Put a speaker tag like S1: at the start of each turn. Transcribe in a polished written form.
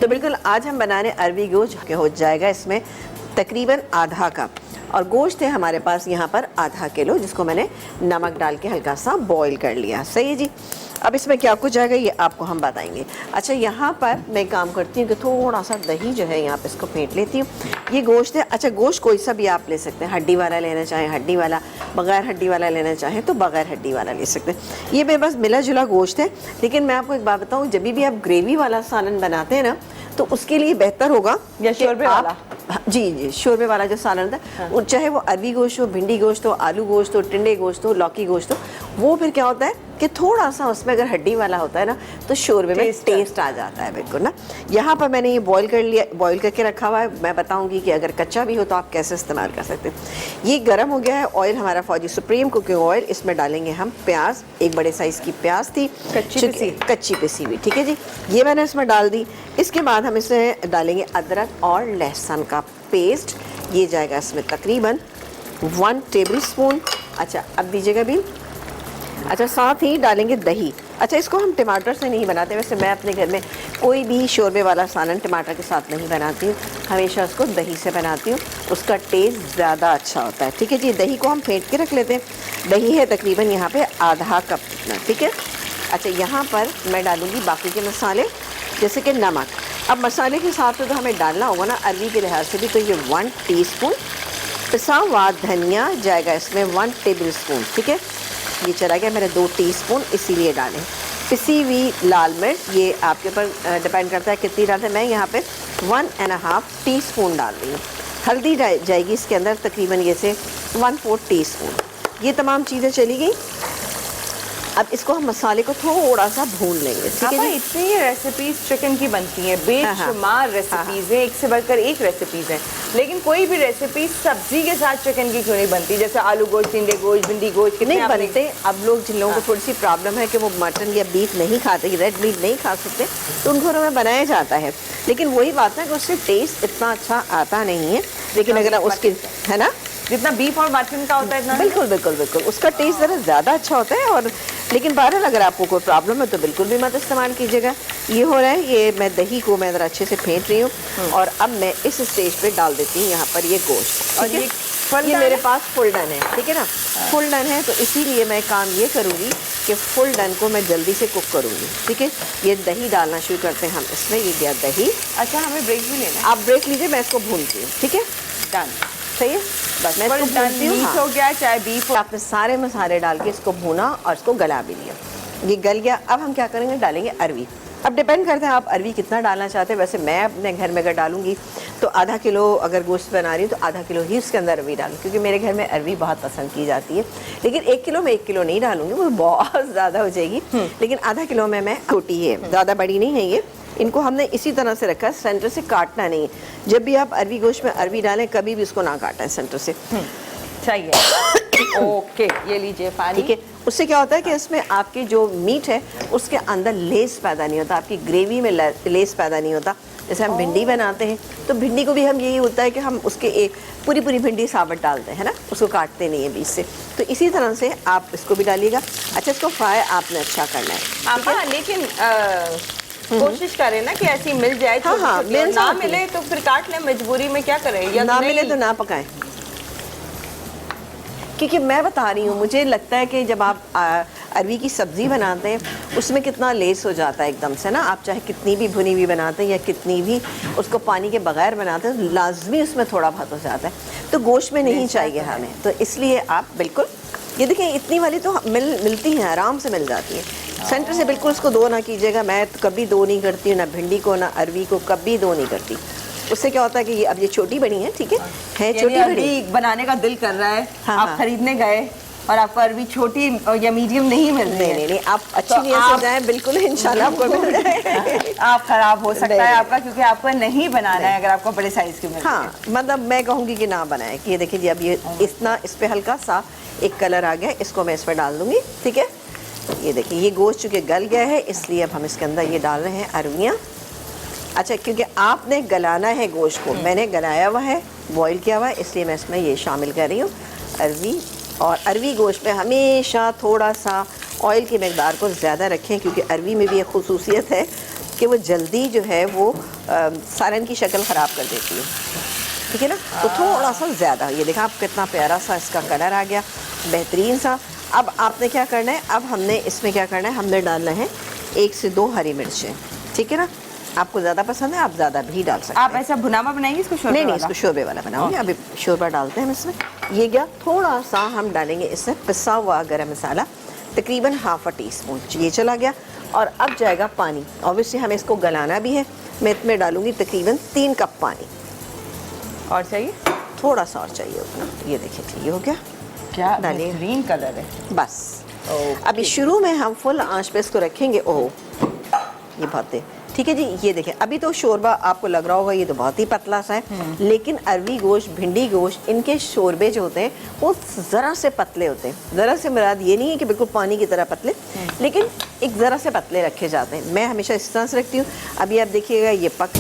S1: तो बिल्कुल आज हम बना रहे हैं अरवी गोश्त के हो जाएगा इसमें तकरीबन आधा कप और गोश्त है हमारे पास यहाँ पर आधा किलो जिसको मैंने नमक डाल के हल्का सा बॉईल कर लिया। सही है जी। अब इसमें क्या कुछ जाएगा ये आपको हम बताएंगे। अच्छा यहाँ पर मैं काम करती हूँ कि थोड़ा सा दही जो है यहाँ पे इसको फेंट लेती हूँ। ये गोश्त है। अच्छा गोश्त कोई सा भी आप ले सकते हैं, हड्डी वाला लेना चाहें हड्डी वाला, बग़ैर हड्डी वाला लेना चाहें तो बग़ैर हड्डी वाला ले सकते हैं। ये बस मिला जुला गोश्त है। लेकिन मैं आपको एक बात बताऊँ, जब भी आप ग्रेवी वाला सालन बनाते हैं ना तो उसके लिए बेहतर होगा
S2: या शोरबे वाला।
S1: जी शोरबे वाला जो सालन होता है, चाहे वो अरवी गोश्त हो, भिंडी गोश्त हो, आलू गोश्त हो, टिंडे गोश्त हो, लौकी गोश्त हो, वो फिर क्या होता है कि थोड़ा सा उसमें अगर हड्डी वाला होता है ना तो शोरबे में टेस्ट आ जाता है बिल्कुल ना। यहाँ पर मैंने ये बॉईल कर लिया, बॉईल करके रखा हुआ है। मैं बताऊंगी कि अगर कच्चा भी हो तो आप कैसे इस्तेमाल कर सकते हैं। ये गर्म हो गया है ऑयल हमारा फौजी सुप्रीम कुकिंग ऑयल। इसमें डालेंगे हम प्याज, एक बड़े साइज़ की प्याज थी कच्ची पिसी हुई, ठीक है जी, ये मैंने इसमें डाल दी। इसके बाद हम इसमें डालेंगे अदरक और लहसुन का पेस्ट, ये जाएगा इसमें तकरीबन 1 टेबल स्पून। अच्छा अब दीजिएगा बिल। अच्छा साथ ही डालेंगे दही। अच्छा इसको हम टमाटर से नहीं बनाते, वैसे मैं अपने घर में कोई भी शोरबे वाला सालन टमाटर के साथ नहीं बनाती हूँ, हमेशा उसको दही से बनाती हूँ, उसका टेस्ट ज़्यादा अच्छा होता है। ठीक है जी। दही को हम फेंट के रख लेते हैं। दही है तकरीबन यहाँ पे आधा कप इतना, ठीक है। अच्छा यहाँ पर मैं डालूँगी बाकी के मसाले जैसे कि नमक। अब मसाले के साथ तो हमें डालना होगा ना अरवी के लिहाज से भी, तो ये 1 टीस्पून पिसा हुआ धनिया जाएगा इसमें 1 टेबल स्पून, ठीक है। ये चला गया, मैंने 2 टीस्पून इसीलिए डालें। पिसी हुई लाल मिर्च, ये आपके ऊपर डिपेंड करता है कितनी डालते हैं। मैं यहाँ पे 1.5 टीस्पून डाल रही हूँ। हल्दी जाएगी इसके अंदर तकरीबन ये से 1/4 टीस्पून। ये तमाम चीज़ें चली गई। अब इसको हम मसाले को थोड़ा सा भून लेंगे, ठीक है।
S2: इतनी ही रेसिपीज चिकन की बनती हैं, बेशुमार रेसिपीज हैं, एक से बढ़कर एक रेसिपीज हैं, लेकिन कोई भी रेसिपी सब्जी के साथ चिकन की क्यों नहीं बनती? जैसे आलू गोश्त, टिंडे गोश्त, भिंडी गोश्त नहीं बनते।
S1: अब लोग जिन लोगों को थोड़ी सी प्रॉब्लम है कि वो मटन या बीफ नहीं खाते, रेड मीट नहीं खा सकते, तो उन घरों में बनाया जाता है। लेकिन वही बात है कि उससे टेस्ट इतना अच्छा आता नहीं है। लेकिन अगर उसकी है ना
S2: जितना बीफ और मटन का होता है इतना
S1: बिल्कुल बिल्कुल बिल्कुल उसका टेस्ट ज़रा ज़्यादा अच्छा होता है। और लेकिन बहरहाल अगर आपको कोई प्रॉब्लम है तो बिल्कुल भी मत इस्तेमाल कीजिएगा। ये हो रहा है, ये मैं दही को मैं ज़रा अच्छे से फेंट रही हूँ और अब मैं इस स्टेज पे डाल देती हूँ यहाँ पर ये गोश्त। और ये मेरे पास फुल डन है, ठीक है ना। फुल डन है तो इसीलिए मैं काम ये करूँगी कि फुल डन को मैं जल्दी से कुक करूँगी, ठीक है। ये दही डालना शुरू करते हैं हम इसमें। ये गया दही।
S2: अच्छा हमें ब्रेक भी लेना है।
S1: आप ब्रेक लीजिए, मैं इसको भूनती हूँ, ठीक है।
S2: डन,
S1: सही है। बस मैं इसको भूनती हूँ।
S2: हो गया चाहे बीफ हो।
S1: आपने सारे मसाले डाल के इसको भूना और इसको गला भी लिया, ये गल गया। अब हम क्या करेंगे, डालेंगे अरवी। अब डिपेंड करता है आप अरवी कितना डालना चाहते हैं। वैसे मैं अपने घर में अगर डालूंगी तो आधा किलो अगर गोश्त बना रही हूँ तो आधा किलो ही उसके अंदर अरवी डालूँ, क्योंकि मेरे घर में अरवी बहुत पसंद की जाती है। लेकिन 1 किलो में 1 किलो नहीं डालूंगी, वो बहुत ज़्यादा हो जाएगी। लेकिन आधा किलो में मैं छोटी है, ज़्यादा बड़ी नहीं है ये। इनको हमने इसी तरह से रखा है, सेंटर से काटना नहीं है। जब भी आप अरवी गोश्त में अरवी डालें कभी भी उसको ना काटें सेंटर से,
S2: चाहिए। ओके ये लीजिए पानी,
S1: ठीक है। उससे क्या होता है कि इसमें आपकी जो मीट है उसके अंदर लेस पैदा नहीं होता, आपकी ग्रेवी में लेस पैदा नहीं होता। जैसे हम भिंडी बनाते हैं तो भिंडी को भी हम यही होता है कि हम उसके एक पूरी भिंडी साबुत डालते हैं ना, उसको काटते नहीं है बीच से। तो इसी तरह से आप इसको भी डालिएगा। अच्छा इसको फ्राई आपने अच्छा करना है,
S2: लेकिन कोशिश करें ना कि ऐसी मिल जाए।
S1: हाँ,
S2: ना मिले तो फिर काट लें, मजबूरी में क्या करें, या
S1: ना मिले तो ना पकाएं। क्योंकि मैं बता रही हूँ, मुझे लगता है कि जब आप अरवी की सब्ज़ी बनाते हैं उसमें कितना लेस हो जाता है एकदम से ना। आप चाहे कितनी भी भुनी हुई बनाते हैं या कितनी भी उसको पानी के बगैर बनाते हैं, लाजमी उसमें थोड़ा बहुत हो जाता है। तो गोश्त में नहीं चाहिए हमें, तो इसलिए आप बिल्कुल ये देखें इतनी वाली तो मिलती हैं, आराम से मिल जाती है। सेंटर से बिल्कुल उसको दो ना कीजिएगा। मैं तो कभी दो नहीं करती हूँ, ना भिंडी को ना अरवी को कभी दो नहीं करती। उससे क्या होता है कि ये अब ये छोटी बड़ी है, ठीक है छोटी बड़ी
S2: बनाने का दिल कर रहा है। आप खरीदने गए और आपको अरवी छोटी या मीडियम नहीं मिल रही है।
S1: नहीं आप अच्छी नीयत से जाएं, बिल्कुल इंशाल्लाह आपको मिल जाए।
S2: आप खराब हो सकता है आपका, क्योंकि आपको नहीं बनाना है अगर आपको बड़े साइज की मिल।
S1: हाँ मतलब मैं कहूँगी कि ना बनाए। कि ये देखिए जी, अब ये इतना इस पर हल्का सा एक कलर आ गया, इसको मैं इस पर डाल दूँगी, ठीक है। ये देखिए ये गोश्त चूँकि गल गया है, इसलिए अब हम इसके अंदर ये डाल रहे हैं अरवियाँ। अच्छा क्योंकि आपने गलाना है गोश्त को, मैंने गलाया हुआ है, बॉईल किया हुआ है, इसलिए मैं इसमें ये शामिल कर रही हूँ अरवी। और अरवी गोश्त में हमेशा थोड़ा सा ऑयल की मकदार को ज़्यादा रखें, क्योंकि अरवी में भी एक खुसूसियत है कि वो जल्दी जो है वो सालन की शक्ल ख़राब कर देती है, ठीक है ना। तो थोड़ा सा ज़्यादा, ये देखा आप कितना प्यारा सा इसका कलर आ गया, बेहतरीन सा। अब आपने क्या करना है, अब हमने इसमें क्या करना है, हमने डालना है 1 से 2 हरी मिर्चें, ठीक है ना। आपको ज़्यादा पसंद है आप ज़्यादा भी डाल सकते हैं।
S2: आप ऐसा भुनावा बनाएंगे इसको शोरबे
S1: नहीं,
S2: वाला?
S1: इसको शोरबे वाला बनाऊंगी। अभी शोरबा डालते हैं हम इसमें। ये गया, थोड़ा सा हम डालेंगे इसमें पिसा हुआ गरम मसाला, तकरीबन ½ टीस्पून, ये चला गया। और अब जाएगा पानी, ऑब्वियसली हमें इसको गलाना भी है। मैं इसमें डालूंगी तकरीबन 3 कप पानी।
S2: और चाहिए?
S1: थोड़ा सा और चाहिए उतना। ये देखिए ये हो गया,
S2: क्या
S1: डालिए।
S2: ग्रीन कलर है।
S1: बस अभी शुरू में हम फुल आंच पे इसको रखेंगे। ओह ये बहुत है, ठीक है जी। ये देखें, अभी तो शोरबा आपको लग रहा होगा ये तो बहुत ही पतला सा है, लेकिन अरवी गोश्त, भिंडी गोश्त, इनके शोरबे जो होते हैं वो ज़रा से पतले होते हैं। ज़रा से मुराद ये नहीं है कि बिल्कुल पानी की तरह पतले, लेकिन एक ज़रा से पतले रखे जाते हैं। मैं हमेशा इस तरह से रखती हूँ। अभी आप देखिएगा ये पक